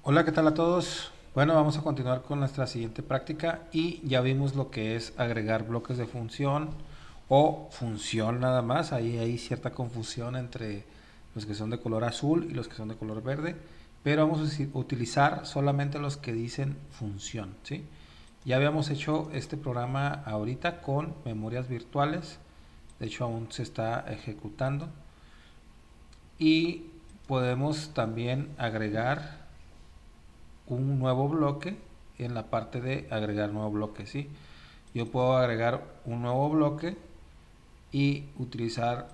Hola, ¿qué tal a todos? Bueno, vamos a continuar con nuestra siguiente práctica y ya vimos lo que es agregar bloques de función o función nada más. Ahí hay cierta confusión entre los que son de color azul y los que son de color verde, pero vamos a utilizar solamente los que dicen función, ¿sí? Ya habíamos hecho este programa ahorita con memorias virtuales, de hecho aún se está ejecutando y podemos también agregar un nuevo bloque en la parte de agregar nuevo bloque, ¿sí? Yo puedo agregar un nuevo bloque y utilizar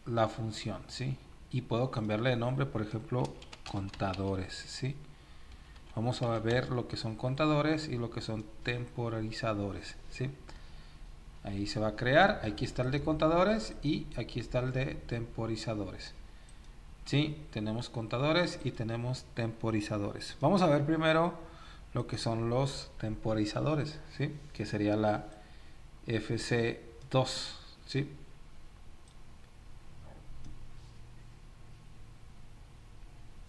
la función, ¿sí? Y puedo cambiarle de nombre, por ejemplo, contadores, ¿sí? Vamos a ver lo que son contadores y lo que son temporalizadores, ¿sí? Ahí se va a crear, aquí está el de contadores y aquí está el de temporizadores. Sí, tenemos contadores y tenemos temporizadores. Vamos a ver primero lo que son los temporizadores, ¿sí? Que sería la FC2, ¿sí?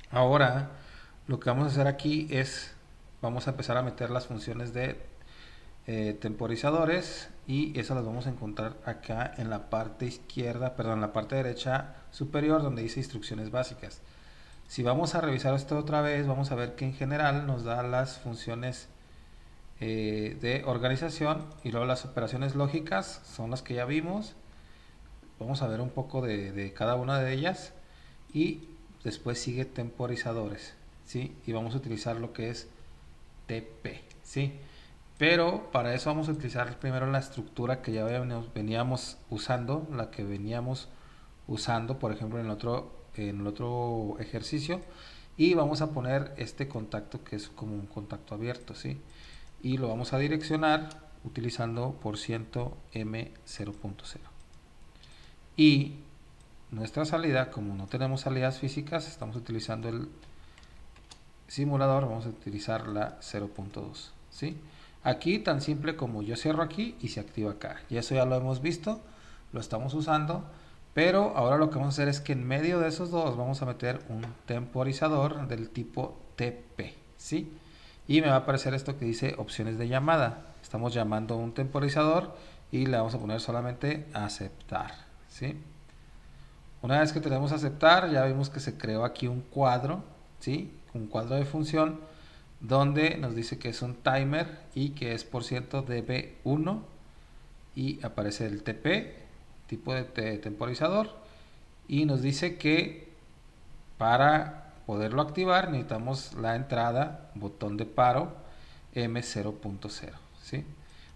Ahora, lo que vamos a hacer aquí es, vamos a empezar a meter las funciones de temporizadores y esas las vamos a encontrar acá en la parte izquierda, perdón, en la parte derecha superior donde dice instrucciones básicas. Si vamos a revisar esto otra vez, vamos a ver que en general nos da las funciones de organización y luego las operaciones lógicas son las que ya vimos. Vamos a ver un poco de cada una de ellas y después sigue temporizadores, ¿sí? Y vamos a utilizar lo que es TP, ¿sí? Pero para eso vamos a utilizar primero la estructura que ya veníamos usando, la que veníamos usando, por ejemplo, en el otro ejercicio. Y vamos a poner este contacto que es como un contacto abierto, ¿sí? Y lo vamos a direccionar utilizando %m0.0. Y nuestra salida, como no tenemos salidas físicas, estamos utilizando el simulador, vamos a utilizar la 0.2, ¿sí? Aquí tan simple como yo cierro aquí y se activa acá. Y eso ya lo hemos visto, lo estamos usando, pero ahora lo que vamos a hacer es que en medio de esos dos vamos a meter un temporizador del tipo TP, ¿sí? Y me va a aparecer esto que dice opciones de llamada. Estamos llamando un temporizador y le vamos a poner solamente aceptar, ¿sí? Una vez que tenemos aceptar, ya vimos que se creó aquí un cuadro, ¿sí? Un cuadro de función donde nos dice que es un timer y que es por ciento db1 y aparece el TP, tipo de temporizador, y nos dice que para poderlo activar necesitamos la entrada, botón de paro M0.0, ¿sí?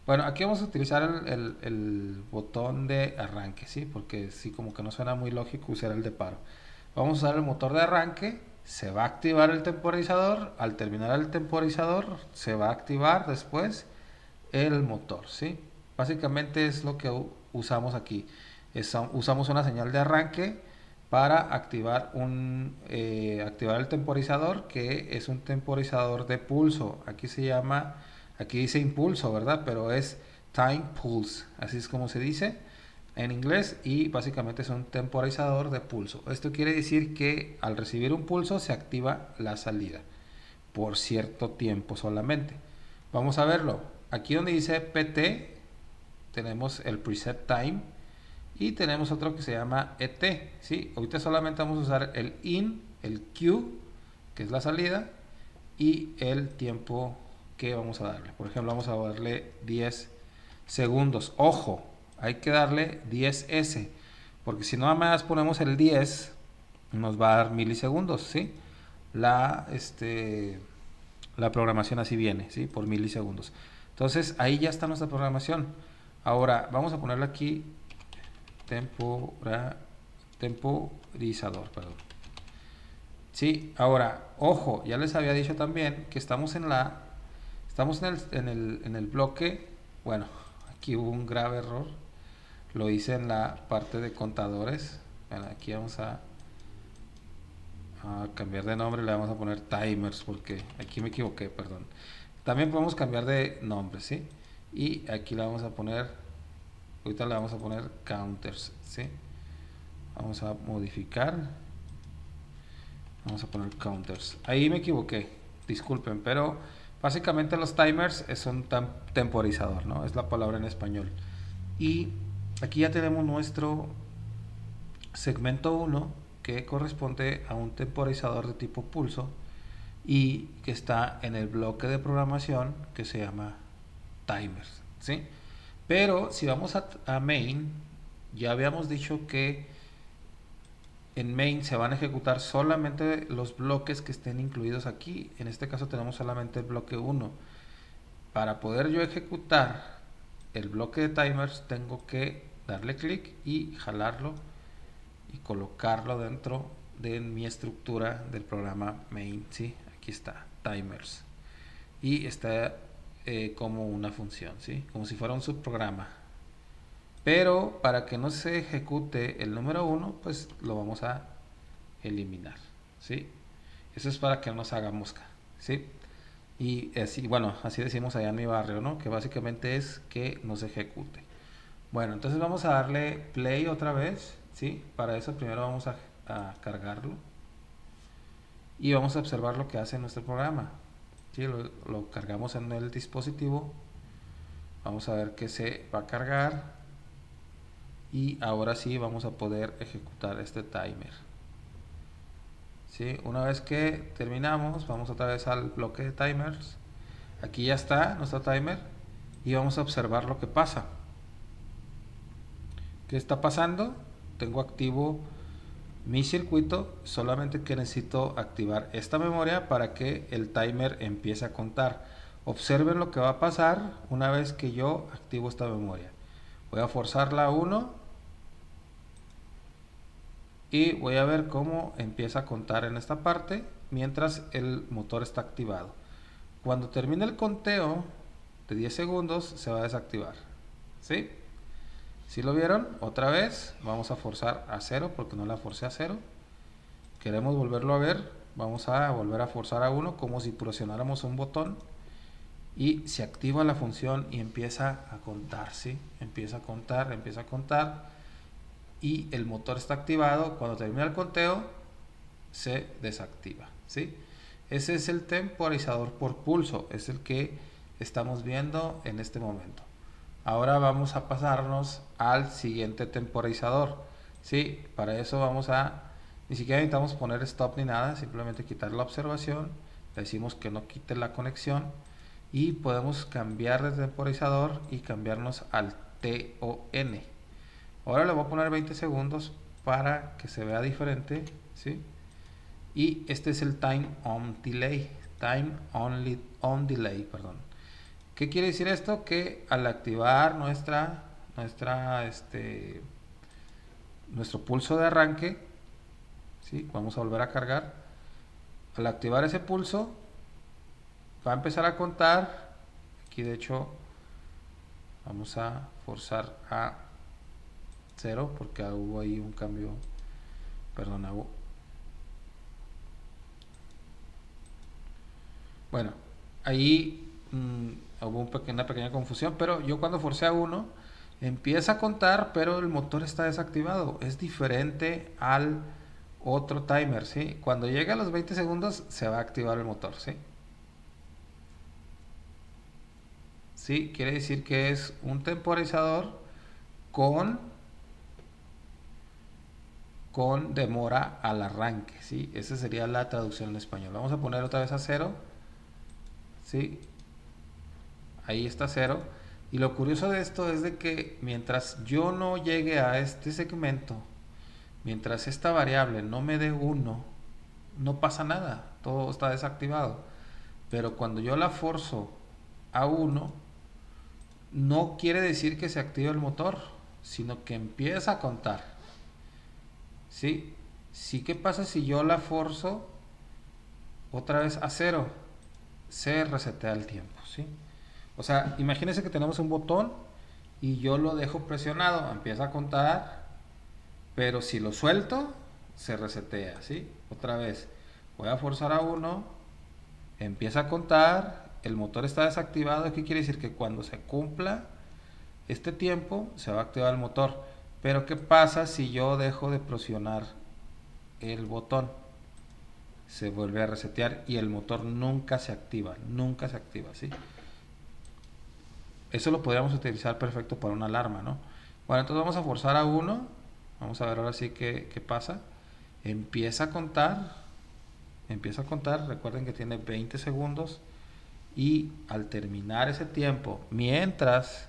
Bueno, aquí vamos a utilizar el botón de arranque, ¿sí? Porque sí, como que no suena muy lógico usar el de paro. Vamos a usar el motor de arranque, se va a activar el temporizador, al terminar el temporizador se va a activar después el motor, ¿sí? Básicamente es lo que usamos aquí. Usamos una señal de arranque para activar el temporizador, que es un temporizador de pulso. Aquí se llama, aquí dice impulso, ¿verdad? Pero es time pulse, así es como se dice en inglés, y básicamente es un temporizador de pulso. Esto quiere decir que al recibir un pulso se activa la salida por cierto tiempo solamente. Vamos a verlo. Aquí donde dice PT tenemos el preset time y tenemos otro que se llama ET, ¿sí? Ahorita solamente vamos a usar el in, el Q, que es la salida, y el tiempo que vamos a darle. Por ejemplo, vamos a darle 10 segundos. Ojo, hay que darle 10S, porque si nada más ponemos el 10, nos va a dar milisegundos, ¿sí? La, este, la programación así viene, ¿sí? Por milisegundos. Entonces, ahí ya está nuestra programación. Ahora, vamos a ponerle aquí temporizador, perdón. Sí, ahora, ojo, ya les había dicho también que estamos en el bloque, bueno, aquí hubo un grave error, lo hice en la parte de contadores. Bueno, aquí vamos a cambiar de nombre, le vamos a poner timers porque aquí me equivoqué, perdón. También podemos cambiar de nombre, ¿sí? Y aquí le vamos a poner, ahorita le vamos a poner counters, ¿sí? Vamos a modificar, vamos a poner counters. Ahí me equivoqué, disculpen, pero básicamente los timers es un temporizador, ¿no? Es la palabra en español. Y aquí ya tenemos nuestro segmento 1 que corresponde a un temporizador de tipo pulso y que está en el bloque de programación que se llama timers, ¿sí? Pero si vamos a main, ya habíamos dicho que en main se van a ejecutar solamente los bloques que estén incluidos aquí. En este caso tenemos solamente el bloque 1. Para poder yo ejecutar el bloque de timers tengo que darle clic y jalarlo y colocarlo dentro de mi estructura del programa main, ¿sí? Aquí está, timers, y está como una función, ¿sí? Como si fuera un subprograma, pero para que no se ejecute el número 1 pues lo vamos a eliminar, ¿sí? Eso es para que no nos haga mosca, ¿sí? Y así, bueno, así decimos allá en mi barrio, ¿no? Que básicamente es que no se ejecute. Bueno, entonces vamos a darle play otra vez, ¿sí? Para eso primero vamos a cargarlo y vamos a observar lo que hace nuestro programa, ¿sí? Lo cargamos en el dispositivo, vamos a ver que se va a cargar y ahora sí vamos a poder ejecutar este timer, ¿sí? Una vez que terminamos, vamos otra vez al bloque de timers. Aquí ya está nuestro timer y vamos a observar lo que pasa. ¿Qué está pasando? Tengo activo mi circuito, solamente que necesito activar esta memoria para que el timer empiece a contar. Observen lo que va a pasar una vez que yo activo esta memoria. Voy a forzarla a 1 y voy a ver cómo empieza a contar en esta parte mientras el motor está activado. Cuando termine el conteo de 10 segundos se va a desactivar, ¿sí? Si lo vieron, otra vez vamos a forzar a 0 porque no la forcé a 0. Queremos volverlo a ver, vamos a volver a forzar a 1 como si presionáramos un botón y se activa la función y empieza a contar, ¿sí? Empieza a contar y el motor está activado. Cuando termina el conteo se desactiva, ¿sí? Ese es el temporizador por pulso, es el que estamos viendo en este momento. Ahora vamos a pasarnos al siguiente temporizador, ¿sí? Para eso vamos a, ni siquiera necesitamos poner stop ni nada, simplemente quitar la observación, le decimos que no quite la conexión y podemos cambiar de temporizador y cambiarnos al TON. Ahora le voy a poner 20 segundos para que se vea diferente, ¿sí? Y este es el time on delay, perdón. ¿Qué quiere decir esto? Que al activar nuestro pulso de arranque, ¿sí? Vamos a volver a cargar. Al activar ese pulso va a empezar a contar. Aquí de hecho vamos a forzar a 0 porque hubo ahí un cambio, perdón, bueno, ahí hubo una pequeña confusión, pero yo cuando forcé a 1 empieza a contar, pero el motor está desactivado. Es diferente al otro timer, ¿sí? Cuando llegue a los 20 segundos se va a activar el motor, ¿sí? Sí, quiere decir que es un temporizador con demora al arranque, ¿sí? Esa sería la traducción en español. Vamos a poner otra vez a 0, ¿sí? Ahí está 0. Y lo curioso de esto es de que mientras yo no llegue a este segmento, mientras esta variable no me dé 1, no pasa nada, todo está desactivado. Pero cuando yo la forzo a 1, no quiere decir que se active el motor, sino que empieza a contar, ¿sí? Sí, ¿qué pasa si yo la forzo otra vez a 0? Se resetea el tiempo, ¿sí? O sea, imagínense que tenemos un botón y yo lo dejo presionado, empieza a contar, pero si lo suelto, se resetea, ¿sí? Otra vez, voy a forzar a 1, empieza a contar, el motor está desactivado. ¿Qué quiere decir? Que cuando se cumpla este tiempo, se va a activar el motor. Pero ¿qué pasa si yo dejo de presionar el botón? se vuelve a resetear y el motor nunca se activa, ¿sí? Eso lo podríamos utilizar perfecto para una alarma, ¿no? Bueno, entonces vamos a forzar a 1, vamos a ver ahora sí qué pasa. Empieza a contar, recuerden que tiene 20 segundos y al terminar ese tiempo, mientras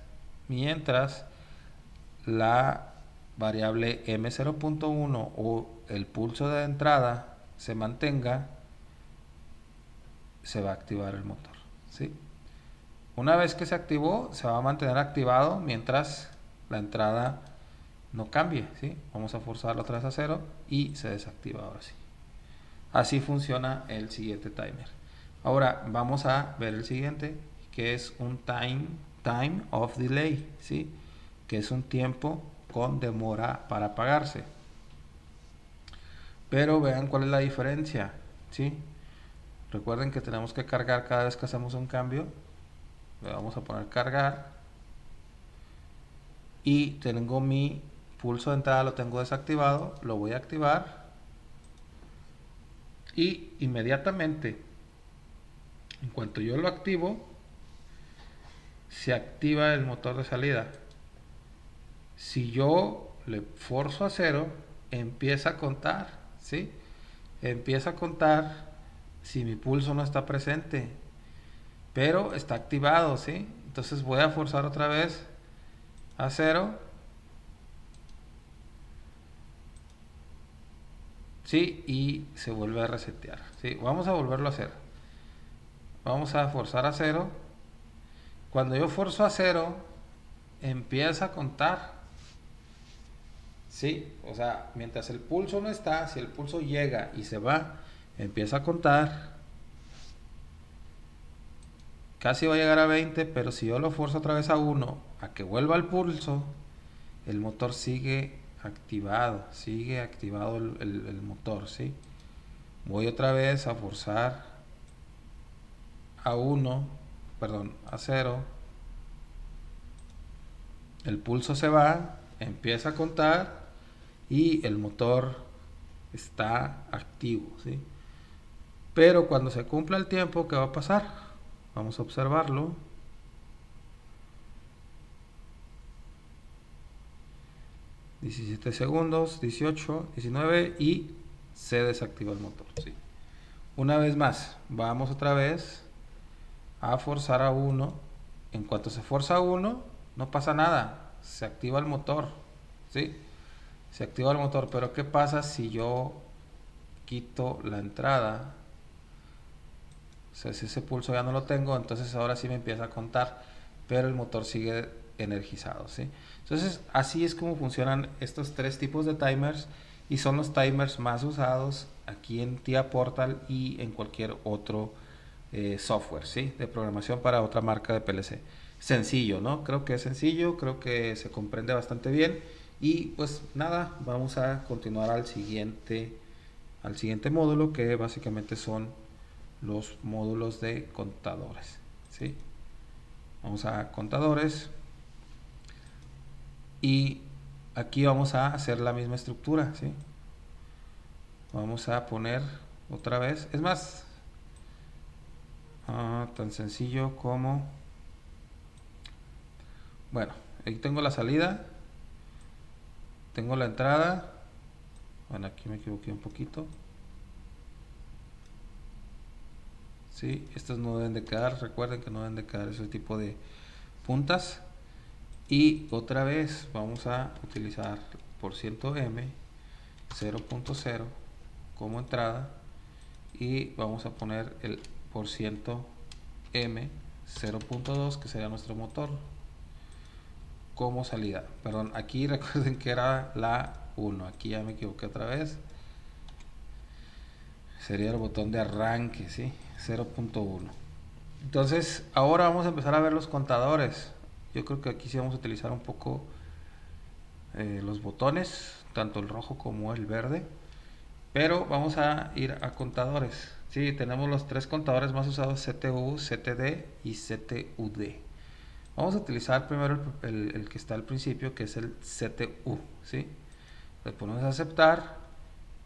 la variable M0.1 o el pulso de entrada se mantenga, se va a activar el motor, ¿sí? Una vez que se activó, se va a mantener activado mientras la entrada no cambie, ¿sí? Vamos a forzarlo otra vez a 0 y se desactiva ahora sí. Así funciona el siguiente timer. Ahora vamos a ver el siguiente, que es un time of delay, ¿sí? Que es un tiempo con demora para apagarse. Pero vean cuál es la diferencia, ¿sí? Recuerden que tenemos que cargar cada vez que hacemos un cambio. Le vamos a poner cargar. Y tengo mi pulso de entrada, lo tengo desactivado. Lo voy a activar. Y inmediatamente, en cuanto yo lo activo, se activa el motor de salida. Si yo le forzo a 0, empieza a contar, ¿sí? Empieza a contar si mi pulso no está presente, pero está activado, ¿sí? Entonces voy a forzar otra vez a 0, ¿sí? Y se vuelve a resetear, ¿sí? Vamos a volverlo a hacer. Vamos a forzar a 0. Cuando yo forzo a 0, empieza a contar, ¿sí? O sea, mientras el pulso no está, si el pulso llega y se va, empieza a contar. Casi va a llegar a 20, pero si yo lo forzo otra vez a 1, a que vuelva al pulso, el motor sigue activado el motor, ¿sí? Voy otra vez a forzar a 1, perdón, a 0. El pulso se va, empieza a contar y el motor está activo, ¿sí? Pero cuando se cumpla el tiempo, ¿qué va a pasar? Vamos a observarlo. ...17 segundos, 18, 19 y se desactiva el motor, ¿sí? Una vez más, vamos otra vez a forzar a 1. En cuanto se forza a 1, no pasa nada, se activa el motor, ¿sí? Se activa el motor, pero ¿qué pasa si yo quito la entrada? O sea, si ese pulso ya no lo tengo, entonces ahora sí me empieza a contar, pero el motor sigue energizado, ¿sí? Entonces así es como funcionan estos tres tipos de timers y son los timers más usados aquí en TIA Portal y en cualquier otro software, ¿sí? De programación para otra marca de PLC. Sencillo, ¿no? Creo que es sencillo, creo que se comprende bastante bien y pues nada, vamos a continuar al siguiente módulo, que básicamente son los módulos de contadores, ¿sí? Vamos a contadores y aquí vamos a hacer la misma estructura, ¿sí? Vamos a poner otra vez, es más tan sencillo como, bueno, aquí tengo la salida, tengo la entrada, bueno, aquí me equivoqué un poquito, ¿sí? Estos no deben de quedar, recuerden que no deben de quedar ese tipo de puntas. Y otra vez vamos a utilizar %m 0.0 como entrada y vamos a poner el %m 0.2 que sería nuestro motor como salida. Perdón, aquí recuerden que era la 1, aquí ya me equivoqué otra vez, sería el botón de arranque, ¿sí? 0.1. entonces ahora vamos a empezar a ver los contadores. Yo creo que aquí sí vamos a utilizar un poco los botones, tanto el rojo como el verde, pero vamos a ir a contadores. Sí, tenemos los tres contadores más usados: CTU, CTD y CTUD. Vamos a utilizar primero el que está al principio, que es el CTU, ¿sí? Le ponemos a aceptar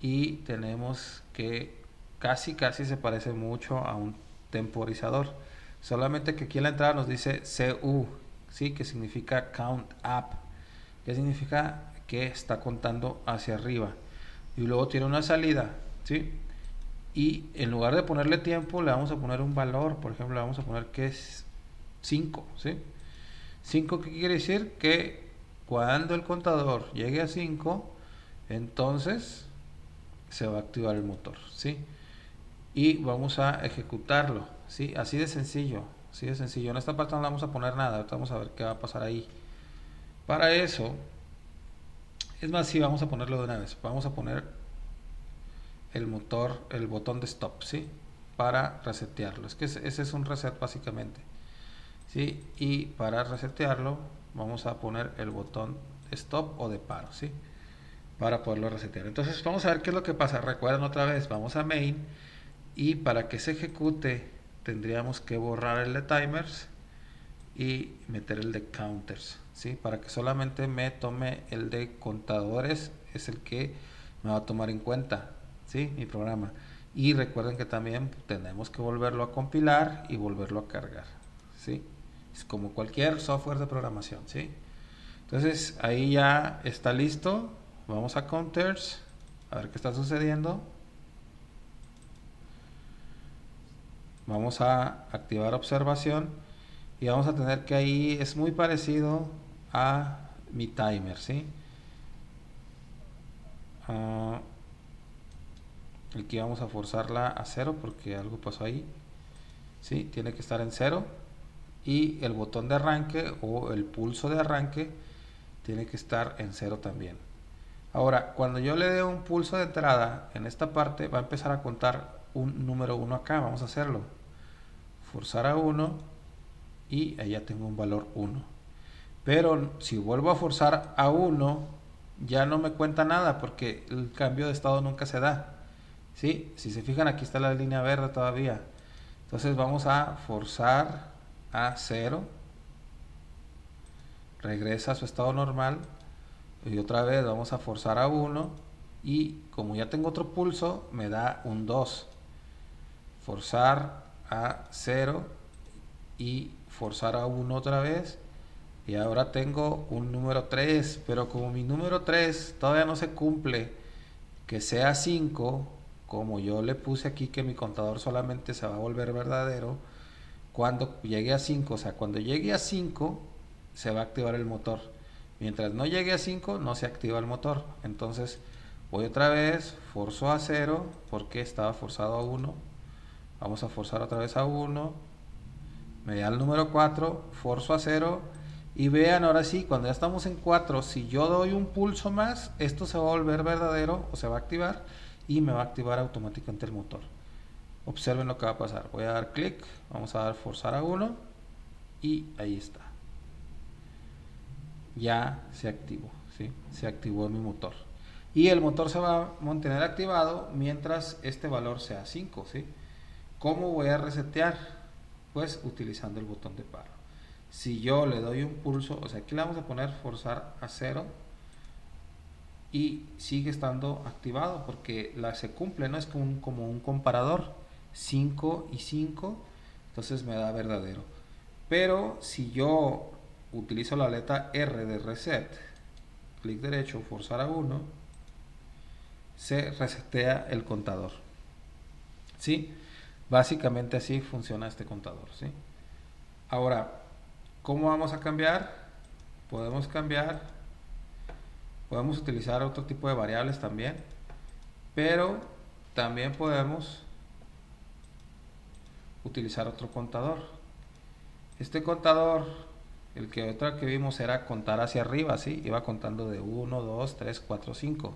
y tenemos que casi se parece mucho a un temporizador, solamente que aquí en la entrada nos dice CU, ¿sí? Que significa count up, que significa que está contando hacia arriba, y luego tiene una salida, ¿sí? Y en lugar de ponerle tiempo le vamos a poner un valor, por ejemplo le vamos a poner que es 5, ¿sí? 5, ¿qué quiere decir? Que cuando el contador llegue a 5, entonces se va a activar el motor, ¿sí? Y vamos a ejecutarlo, ¿sí? Así de sencillo, así de sencillo. En esta parte no le vamos a poner nada, ahorita vamos a ver qué va a pasar ahí. Para eso, es más, sí, vamos a ponerlo de una vez. Vamos a poner el motor, el botón de stop, ¿sí? Para resetearlo. Es que ese es un reset básicamente, ¿sí? Y para resetearlo vamos a poner el botón de stop o de paro, ¿sí? Para poderlo resetear. Entonces vamos a ver qué es lo que pasa. Recuerden otra vez, vamos a main, y para que se ejecute tendríamos que borrar el de timers y meter el de counters, ¿sí? Para que solamente me tome el de contadores, es el que me va a tomar en cuenta, ¿sí? Mi programa. Y recuerden que también tenemos que volverlo a compilar y volverlo a cargar, ¿sí? Es como cualquier software de programación, ¿sí? Entonces ahí ya está listo. Vamos a counters, a ver qué está sucediendo. Vamos a activar observación y vamos a tener que ahí es muy parecido a mi timer, ¿sí? Aquí vamos a forzarla a 0 porque algo pasó ahí, ¿sí? Tiene que estar en 0, y el botón de arranque o el pulso de arranque tiene que estar en 0 también. Ahora, cuando yo le dé un pulso de entrada en esta parte, va a empezar a contar un número 1 acá. Vamos a hacerlo. Forzar a 1 y ahí ya tengo un valor 1. Pero si vuelvo a forzar a 1, ya no me cuenta nada porque el cambio de estado nunca se da, ¿sí? Si se fijan, aquí está la línea verde todavía. Entonces vamos a forzar a 0, regresa a su estado normal, y otra vez vamos a forzar a 1, y como ya tengo otro pulso me da un 2. Forzar a 0 y forzar a 1 otra vez, y ahora tengo un número 3, pero como mi número 3 todavía no se cumple que sea 5, como yo le puse aquí que mi contador solamente se va a volver verdadero cuando llegue a 5, o sea, cuando llegue a 5 se va a activar el motor. Mientras no llegue a 5 no se activa el motor. Entonces voy otra vez, forzo a 0 porque estaba forzado a 1. Vamos a forzar otra vez a 1. Me da el número 4, forzo a 0. Y vean, ahora sí, cuando ya estamos en 4, si yo doy un pulso más, esto se va a volver verdadero o se va a activar y me va a activar automáticamente el motor. Observen lo que va a pasar. Voy a dar clic, vamos a dar forzar a 1 y ahí está. Ya se activó, ¿sí? Se activó mi motor. Y el motor se va a mantener activado mientras este valor sea 5, ¿sí? ¿Cómo voy a resetear? Pues utilizando el botón de paro. Si yo le doy un pulso, o sea, aquí le vamos a poner forzar a 0 y sigue estando activado porque se cumple, ¿no? Es como un comparador, 5 y 5, entonces me da verdadero. Pero si yo utilizo la letra R de reset, clic derecho, forzar a 1, se resetea el contador, ¿sí? Básicamente así funciona este contador, ¿sí? Ahora, ¿cómo vamos a cambiar? Podemos utilizar otro tipo de variables también, pero también podemos utilizar otro contador. Este contador, el que otra que vimos era contar hacia arriba, ¿sí? Iba contando de 1, 2, 3, 4, 5.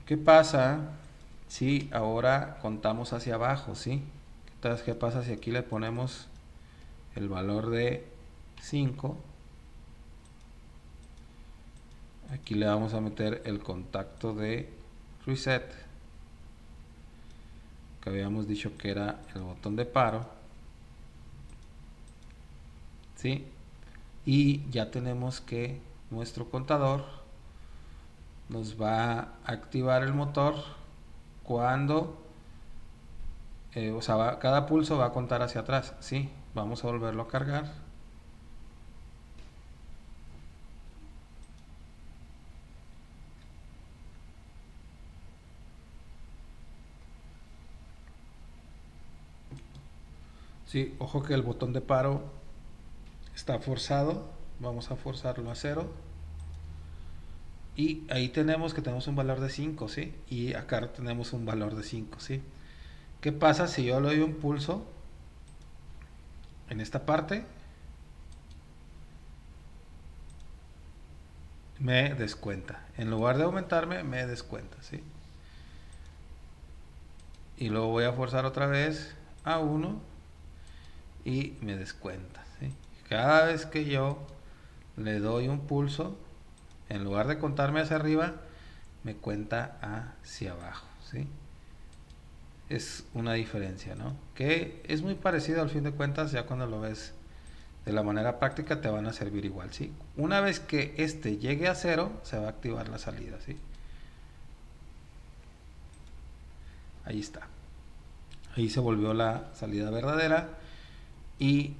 ¿Qué pasa si ahora contamos hacia abajo, ¿sí? Entonces, ¿qué pasa si aquí le ponemos el valor de 5? Aquí le vamos a meter el contacto de reset, que habíamos dicho que era el botón de paro, ¿sí? Y ya tenemos que nuestro contador nos va a activar el motor cuando, o sea, cada pulso va a contar hacia atrás, ¿sí? Vamos a volverlo a cargar. Sí, ojo que el botón de paro está forzado. Vamos a forzarlo a 0. Y ahí tenemos que tenemos un valor de 5, ¿sí? Y acá tenemos un valor de 5, ¿sí? ¿Qué pasa si yo le doy un pulso en esta parte? Me descuenta. En lugar de aumentarme, me descuenta, ¿sí? Y luego voy a forzar otra vez a 1 y me descuenta, ¿sí? Cada vez que yo le doy un pulso, en lugar de contarme hacia arriba, me cuenta hacia abajo, ¿sí? Es una diferencia, ¿no? Que es muy parecido al fin de cuentas, ya cuando lo ves de la manera práctica te van a servir igual, ¿sí? Una vez que este llegue a 0, se va a activar la salida, ¿sí? Ahí está. Ahí se volvió la salida verdadera y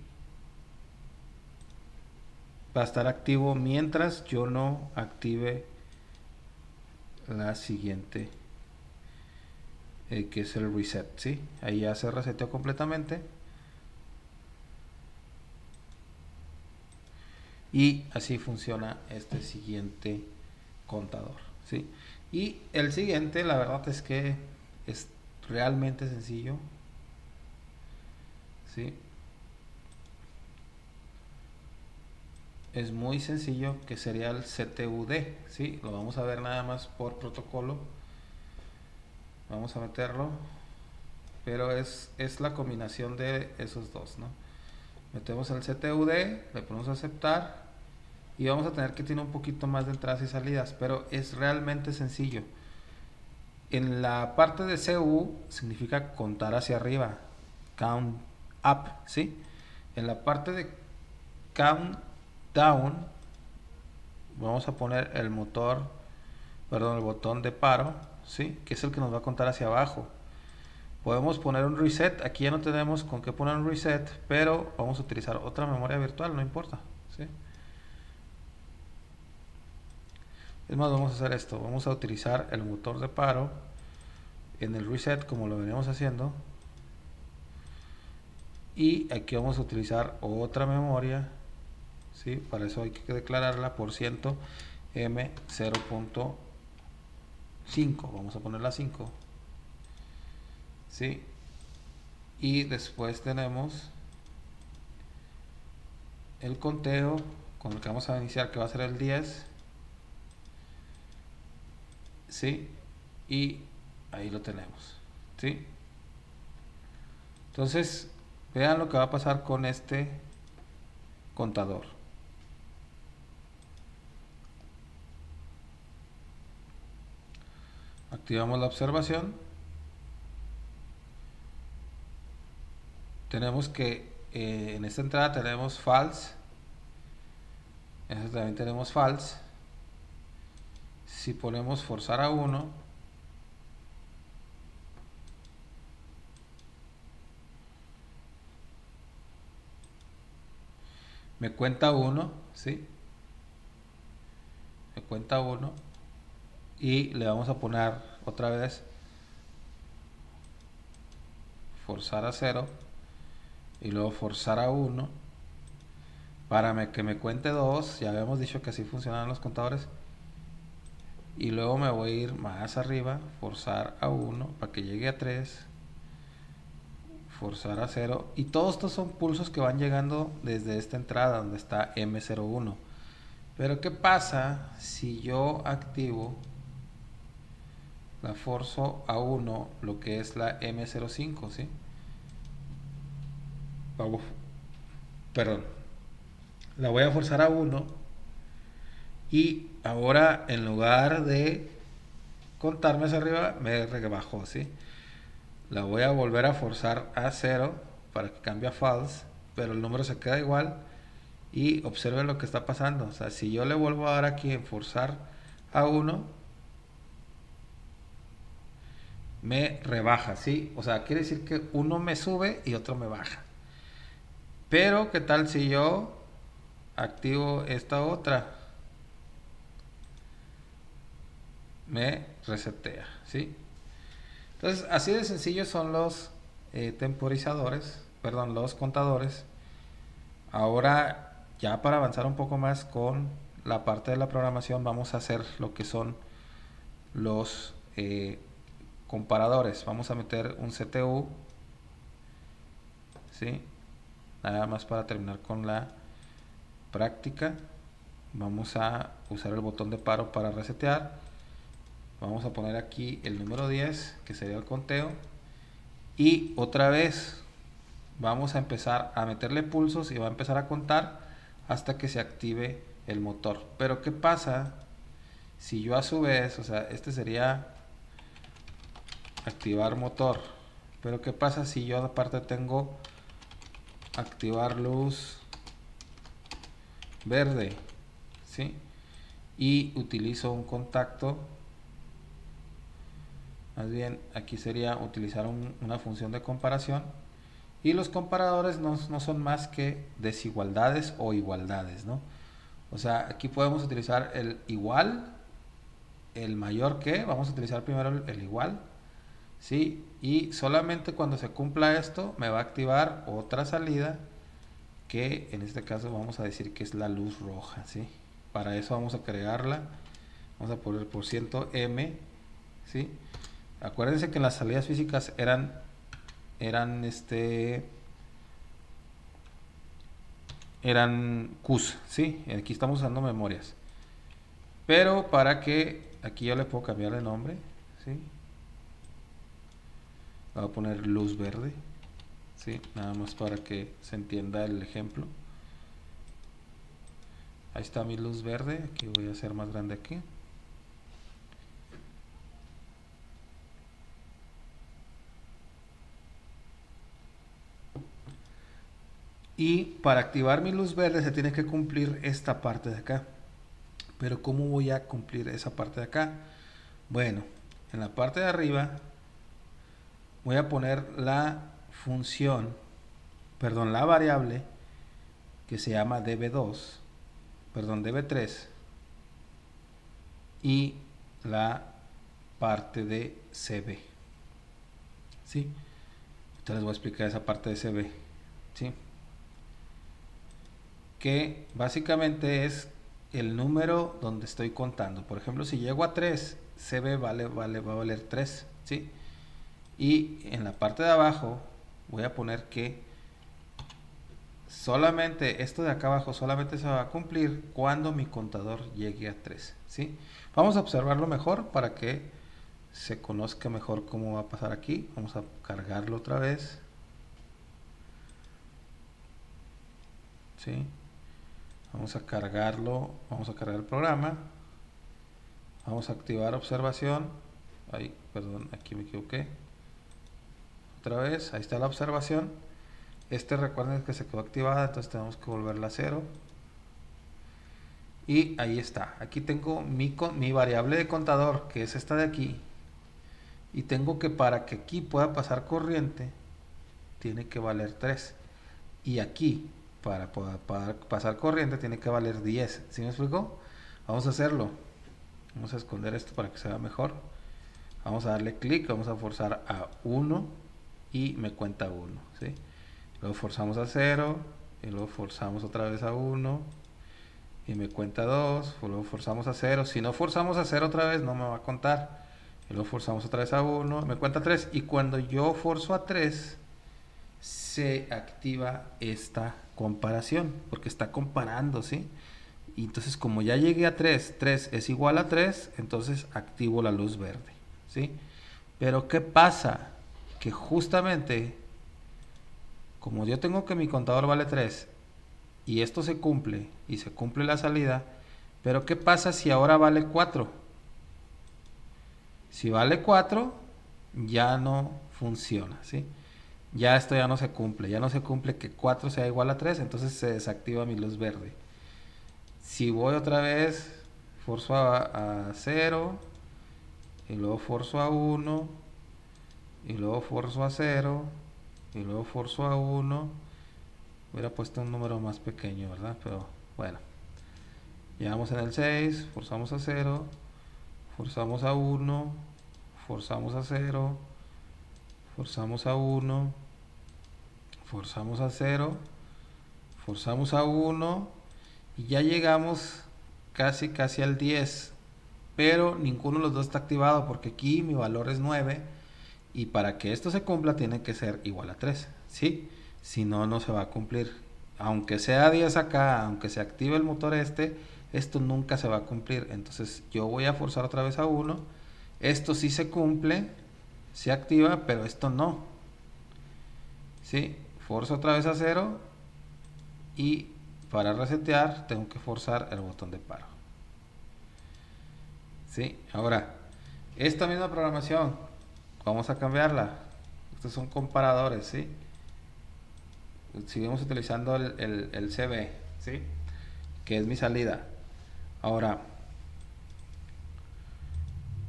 va a estar activo mientras yo no active la siguiente, que es el reset, ¿sí? Ahí ya se reseteó completamente. Y así funciona este siguiente contador, ¿sí? Y el siguiente, la verdad es que es realmente sencillo, ¿sí? Es muy sencillo, que sería el CTUD, ¿sí? Lo vamos a ver nada más por protocolo. Vamos a meterlo, pero es la combinación de esos dos, ¿no? Metemos el CTUD, le ponemos a aceptar y vamos a tener que tener un poquito más de entradas y salidas, pero es realmente sencillo. En la parte de CU significa contar hacia arriba, count up, ¿sí? En la parte de count down vamos a poner el el botón de paro, ¿sí? Que es el que nos va a contar hacia abajo. Podemos poner un reset, aquí ya no tenemos con qué poner un reset, pero vamos a utilizar otra memoria virtual, no importa, ¿sí? Es más, vamos a hacer esto, vamos a utilizar el motor de paro en el reset como lo veníamos haciendo, y aquí vamos a utilizar otra memoria, ¿sí? Para eso hay que declararla por ciento M0.5, vamos a ponerla 5, ¿sí? Y después tenemos el conteo con el que vamos a iniciar, que va a ser el 10, ¿sí? Y ahí lo tenemos, ¿sí? Entonces vean lo que va a pasar con este contador. Activamos la observación. Tenemos que en esta entrada tenemos false, en esta también tenemos false. Si ponemos forzar a 1, me cuenta 1, ¿sí? Me cuenta 1 y le vamos a poner otra vez forzar a 0 y luego forzar a 1 para que me cuente 2. Ya habíamos dicho que así funcionaban los contadores. Y luego me voy a ir más arriba, forzar a 1 para que llegue a 3, forzar a 0, y todos estos son pulsos que van llegando desde esta entrada donde está M01. Pero ¿qué pasa si yo activo la forzo a 1, lo que es la M05, ¿sí? Perdón, la voy a forzar a 1 y ahora en lugar de contarme hacia arriba me rebajó, ¿sí? La voy a volver a forzar a 0 para que cambie a false, pero el número se queda igual. Y observen lo que está pasando. O sea, si yo le vuelvo a dar aquí en forzar a 1, me rebaja, ¿sí? O sea, quiere decir que uno me sube y otro me baja. Pero, ¿qué tal si yo activo esta otra? Me resetea, ¿sí? Entonces, así de sencillo son los temporizadores, perdón, los contadores. Ahora, ya para avanzar un poco más con la parte de la programación, vamos a hacer lo que son los comparadores. Vamos a meter un CTU, ¿sí? Nada más para terminar con la práctica. Vamos a usar el botón de paro para resetear. Vamos a poner aquí el número 10, que sería el conteo. Y otra vez vamos a empezar a meterle pulsos y va a empezar a contar hasta que se active el motor. Pero ¿qué pasa si yo a su vez, o sea, este sería activar motor, pero ¿qué pasa si yo aparte tengo activar luz verde, ¿sí? Y utilizo un contacto, más bien aquí sería utilizar una función de comparación, y los comparadores no son más que desigualdades o igualdades, ¿no? O sea, aquí podemos utilizar el igual, el mayor que, vamos a utilizar primero el igual, ¿sí? Y solamente cuando se cumpla esto me va a activar otra salida, que en este caso vamos a decir que es la luz roja, ¿sí? Para eso vamos a agregarla, vamos a poner %m, ¿sí? Acuérdense que las salidas físicas eran Qs, ¿sí? Aquí estamos usando memorias, pero para que aquí yo le puedo cambiar de nombre, ¿sí? Voy a poner luz verde, ¿sí? Nada más para que se entienda el ejemplo. Ahí está mi luz verde. Aquí voy a hacer más grande aquí. Y para activar mi luz verde se tiene que cumplir esta parte de acá. Pero ¿cómo voy a cumplir esa parte de acá? Bueno, en la parte de arriba voy a poner la función, perdón, la variable que se llama db2, perdón, db3, y la parte de cb, ¿sí? Ahorita les voy a explicar esa parte de cb, ¿sí? Que básicamente es el número donde estoy contando. Por ejemplo, si llego a 3, cb va a valer 3, ¿sí? Y en la parte de abajo voy a poner que solamente esto de acá abajo solamente se va a cumplir cuando mi contador llegue a 3, ¿sí? Vamos a observarlo mejor para que se conozca mejor cómo va a pasar aquí. Vamos a cargarlo otra vez, ¿sí? Vamos a cargarlo, vamos a cargar el programa, vamos a activar observación. Ay, perdón, aquí me equivoqué. Otra vez, ahí está la observación. Recuerden que se quedó activada, entonces tenemos que volverla a 0. Y ahí está. Aquí tengo mi variable de contador, que es esta de aquí. Y tengo que para que aquí pueda pasar corriente, tiene que valer 3. Y aquí, para poder pasar corriente, tiene que valer 10. ¿Sí me explico? Vamos a hacerlo. Vamos a esconder esto para que se vea mejor. Vamos a darle clic, vamos a forzar a 1 y me cuenta 1, ¿sí? Luego forzamos a 0 y luego forzamos otra vez a 1 y me cuenta 2, luego forzamos a 0. Si no forzamos a 0 otra vez no me va a contar. Y luego forzamos otra vez a 1, me cuenta 3, y cuando yo forzo a 3 se activa esta comparación, porque está comparando, ¿sí? Y entonces como ya llegué a 3, 3 es igual a 3, entonces activo la luz verde, ¿sí? Pero ¿qué pasa? Que justamente como yo tengo que mi contador vale 3 y esto se cumple y se cumple la salida, pero ¿qué pasa si ahora vale 4? Si vale 4 ya no funciona, ¿sí? Ya esto ya no se cumple, ya no se cumple que 4 sea igual a 3, entonces se desactiva mi luz verde. Si voy otra vez, forzo a 0 y luego forzo a 1 y luego forzo a 0 y luego forzo a 1. Hubiera puesto un número más pequeño, ¿verdad? Pero bueno, llegamos en el 6, forzamos a 0, forzamos a 1, forzamos a 0, forzamos a 1, forzamos a 0, forzamos a 1 y ya llegamos casi al 10, pero ninguno de los dos está activado porque aquí mi valor es 9 y para que esto se cumpla tiene que ser igual a 3, ¿sí? Si no, no se va a cumplir. Aunque sea 10 acá, aunque se active el motor esto nunca se va a cumplir. Entonces yo voy a forzar otra vez a 1. Esto sí se cumple, se activa, pero esto no. ¿Sí? Forzo otra vez a 0 y para resetear tengo que forzar el botón de paro. ¿Sí? Ahora, esta misma programación, vamos a cambiarla. Estos son comparadores, ¿sí? Seguimos utilizando el CB, ¿sí? Que es mi salida. Ahora,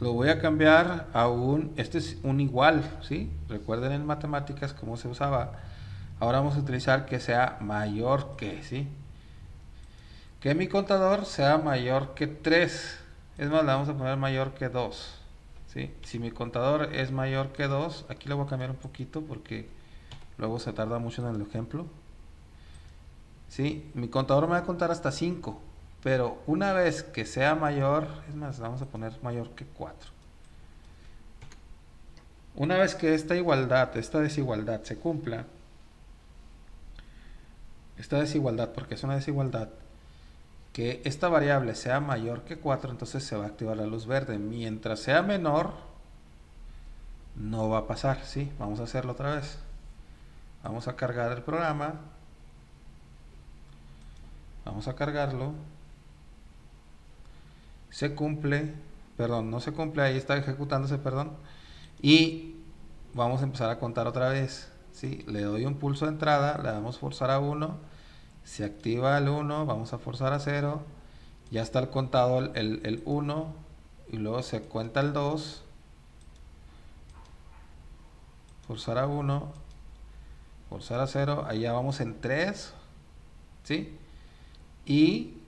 lo voy a cambiar a este es un igual, ¿sí? Recuerden en matemáticas cómo se usaba. Ahora vamos a utilizar que sea mayor que, ¿sí? Que mi contador sea mayor que 3. Es más, le vamos a poner mayor que 2, ¿sí? Si mi contador es mayor que 2, aquí lo voy a cambiar un poquito porque luego se tarda mucho en el ejemplo. ¿Sí? Mi contador me va a contar hasta 5, pero una vez que sea mayor, es más, vamos a poner mayor que 4. Una vez que esta desigualdad se cumpla, esta desigualdad, porque es una desigualdad, que esta variable sea mayor que 4, entonces se va a activar la luz verde. Mientras sea menor, no va a pasar, ¿sí? Vamos a hacerlo otra vez. Vamos a cargar el programa. Vamos a cargarlo. Se cumple, perdón, no se cumple, ahí está ejecutándose, perdón. Y vamos a empezar a contar otra vez, ¿sí? Le doy un pulso de entrada, le damos forzar a 1, se activa el 1, vamos a forzar a 0, ya está el contado el 1, y luego se cuenta el 2, forzar a 1, forzar a 0, ahí ya vamos en 3, ¿sí? Y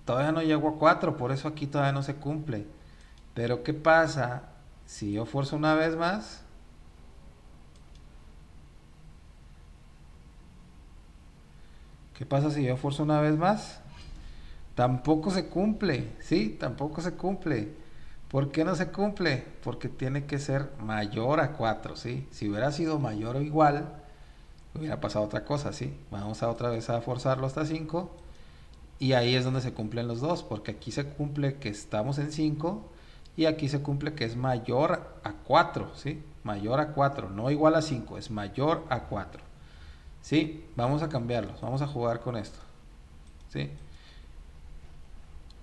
todavía no llego a 4, por eso aquí todavía no se cumple. Pero ¿qué pasa si yo forzo una vez más? ¿Qué pasa si yo forzo una vez más? Tampoco se cumple, ¿sí? Tampoco se cumple. ¿Por qué no se cumple? Porque tiene que ser mayor a 4, ¿sí? Si hubiera sido mayor o igual, hubiera pasado otra cosa, ¿sí? Vamos a otra vez a forzarlo hasta 5. Y ahí es donde se cumplen los dos, porque aquí se cumple que estamos en 5 y aquí se cumple que es mayor a 4, ¿sí? Mayor a 4, no igual a 5, es mayor a 4. ¿Sí? Vamos a cambiarlos, vamos a jugar con esto. ¿Sí?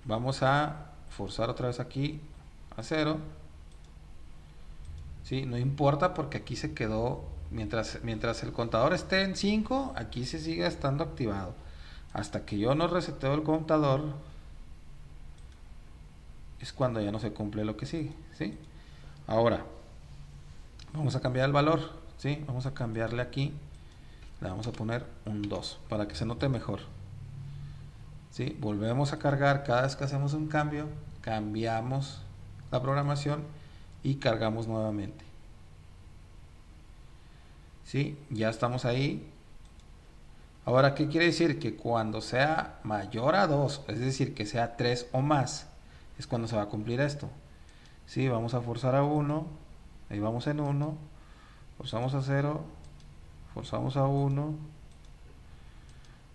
Vamos a forzar otra vez aquí a 0. ¿Sí? No importa porque aquí se quedó, mientras el contador esté en 5, aquí se sigue estando activado. Hasta que yo no reseteo el contador, es cuando ya no se cumple lo que sigue, ¿sí? Ahora, vamos a cambiar el valor, ¿sí? Vamos a cambiarle aquí, le vamos a poner un 2 para que se note mejor. ¿Sí? Volvemos a cargar cada vez que hacemos un cambio, cambiamos la programación y cargamos nuevamente. ¿Sí? Ya estamos ahí. Ahora, ¿qué quiere decir? Que cuando sea mayor a 2, es decir, que sea 3 o más, es cuando se va a cumplir esto. ¿Sí? Vamos a forzar a 1, ahí vamos en 1, forzamos a 0, forzamos a 1,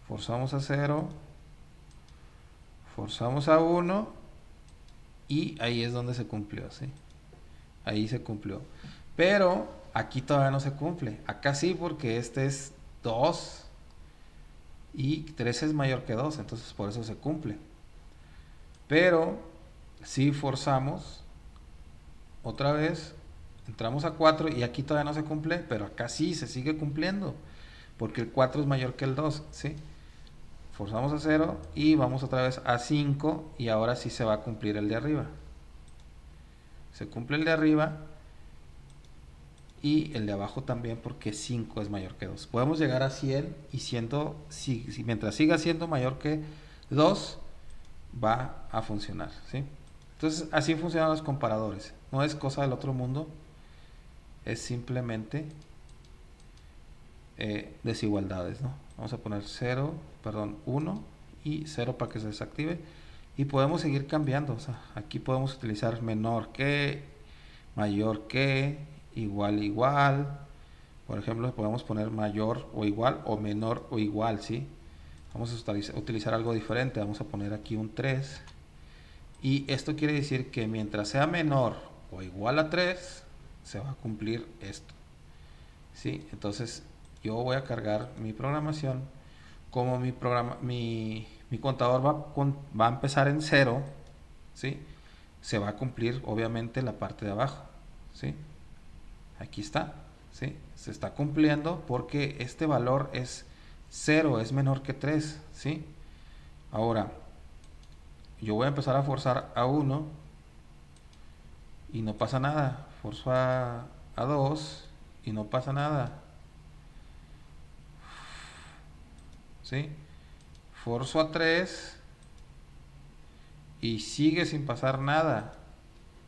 forzamos a 0, forzamos a 1 y ahí es donde se cumplió, ¿sí? Ahí se cumplió. Pero aquí todavía no se cumple. Acá sí, porque este es 2 y 3 es mayor que 2, entonces por eso se cumple. Pero si forzamos otra vez, entramos a 4 y aquí todavía no se cumple, pero acá sí se sigue cumpliendo, porque el 4 es mayor que el 2, ¿sí? Forzamos a 0 y vamos otra vez a 5 y ahora sí se va a cumplir el de arriba. Se cumple el de arriba y el de abajo también, porque 5 es mayor que 2. Podemos llegar a 100 y mientras siga siendo mayor que 2 va a funcionar, ¿sí? Entonces así funcionan los comparadores. No es cosa del otro mundo, es simplemente desigualdades, ¿no? Vamos a poner 1 y 0 para que se desactive, y podemos seguir cambiando. O sea, aquí podemos utilizar menor que, mayor que, igual. Por ejemplo, podemos poner mayor o igual o menor o igual, ¿sí? Vamos a utilizar algo diferente. Vamos a poner aquí un 3, y esto quiere decir que mientras sea menor o igual a 3 se va a cumplir esto, ¿sí? Entonces yo voy a cargar mi programación como mi contador va a empezar en 0, ¿sí? Se va a cumplir obviamente la parte de abajo, ¿sí? Aquí está, ¿sí? Se está cumpliendo porque este valor es 0, es menor que 3, ¿sí? Ahora yo voy a empezar a forzar a 1 y no pasa nada. Forzo a 2 y no pasa nada, ¿sí? Forzo a 3 y sigue sin pasar nada.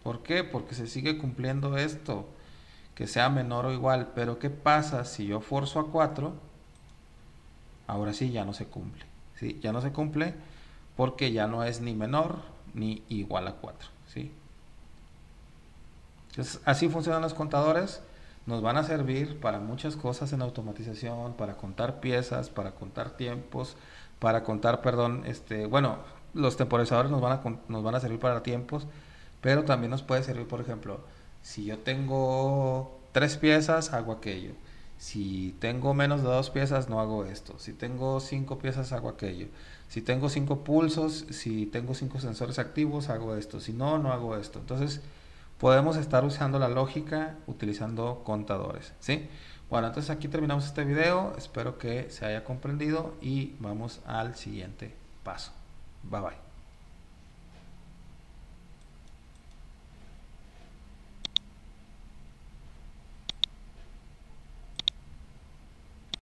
¿Por qué? Porque se sigue cumpliendo esto, que sea menor o igual. Pero ¿qué pasa si yo forzo a 4? Ahora sí ya no se cumple, ¿sí? Ya no se cumple porque ya no es ni menor ni igual a 4, ¿sí? Entonces así funcionan los contadores. Nos van a servir para muchas cosas en automatización, para contar piezas, para contar tiempos, para contar, perdón, bueno, los temporizadores nos van a servir para tiempos, pero también nos puede servir, por ejemplo, si yo tengo 3 piezas, hago aquello. Si tengo menos de 2 piezas, no hago esto. Si tengo 5 piezas, hago aquello. Si tengo 5 pulsos, si tengo 5 sensores activos, hago esto. Si no, no hago esto. Entonces, podemos estar usando la lógica utilizando contadores, ¿sí? Bueno, entonces aquí terminamos este video. Espero que se haya comprendido y vamos al siguiente paso. Bye bye.